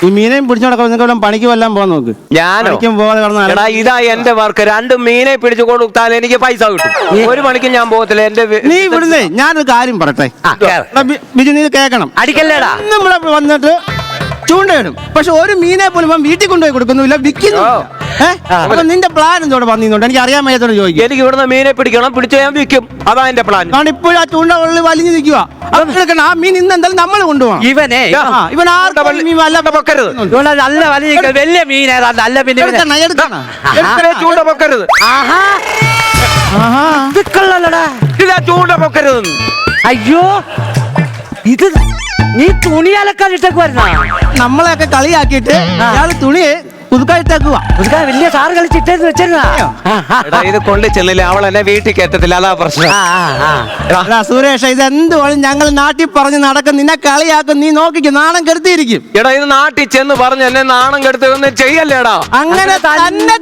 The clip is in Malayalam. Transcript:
ഈ മീനെയും പിടിച്ചോടൊക്കെ നിങ്ങൾക്ക് പണിക്ക് വല്ലതും പോകാൻ നോക്ക്. ഞാനോ? പോകാതെ കിടന്നാൽ എടാ ഇതാ എന്റെ വർക്ക്. 2 മീനെ പിടിച്ചു കൊടുത്താൽ എനിക്ക് പൈസ കിട്ടും. ഒരു പണിക്ക് ഞാൻ പോകത്തില്ല. എന്റെ നീ ഇവിടുന്നേ ഞാനൊരു കാര്യം പറട്ടെ. ബിജു നീ കേൾക്കണം. അടിക്കല്ലേടാ. നമ്മളെ വന്നിട്ട് ചൂണ്ടയിടും. പക്ഷെ ഒരു മീനെ പോലും വീട്ടിൽ കൊണ്ടുപോയി കൊടുക്കുന്നില്ല, വിൽക്കുന്നു. അപ്പൊ നിന്റെ പ്ലാൻ എന്തോടെ വന്നിരുന്നുണ്ട്? എനിക്ക് അറിയാൻ വയ്യാത്തോട് ചോദിക്കും. എനിക്ക് ഇവിടുന്ന് മീനെ പിടിക്കണം, പിടിച്ച് ഞാൻ വിൽക്കും. അതാ എന്റെ പ്ലാൻ. കാരണം ഇപ്പോഴും ആ ചൂണ്ട ഉള്ളിൽ വലിഞ്ഞു നിൽക്കുക. ആ മീൻ ഇന്ന് എന്തായാലും നമ്മൾ കൊണ്ടുപോകണം. ഇവനെ ഇവൻ പൊക്കരുത്. നല്ല വലിയ മീൻ ഏതാ? നല്ല പിന്നെ ചൂണ്ട പൊക്കരുത്. ഇതാ ചൂണ്ട പൊക്കരുത്. അയ്യോ ഇത് നീ തുണി അലക്കാൻ ഇട്ടേക്ക് വരുന്ന നമ്മളെയൊക്കെ കളിയാക്കിയിട്ട് അയാൾ തുണി പുതുക്കായിട്ടേക്കുക. വലിയ സാറ് കളിച്ചിട്ടേന്ന് വെച്ചിരുന്നാ. ഇത് കൊണ്ട് ചെല്ലില്ല, അവൾ എന്നെ വീട്ടിൽ കയറ്റത്തില്ല. അതാ പ്രശ്നം. സുരേഷ് ഇത് എന്തുവാളും ഞങ്ങൾ നാട്ടിൽ പറഞ്ഞ് നടക്കും. നിന്നെ കളിയാക്കും. നീ നോക്കിക്കും, നാണം കെടുത്തിയിരിക്കും. എടാ ഇത് നാട്ടിൽ ചെന്ന് പറഞ്ഞ് എന്നെ നാണം കെടുത്തൊന്നും ചെയ്യല്ലേടാ. അങ്ങനെ തന്നെ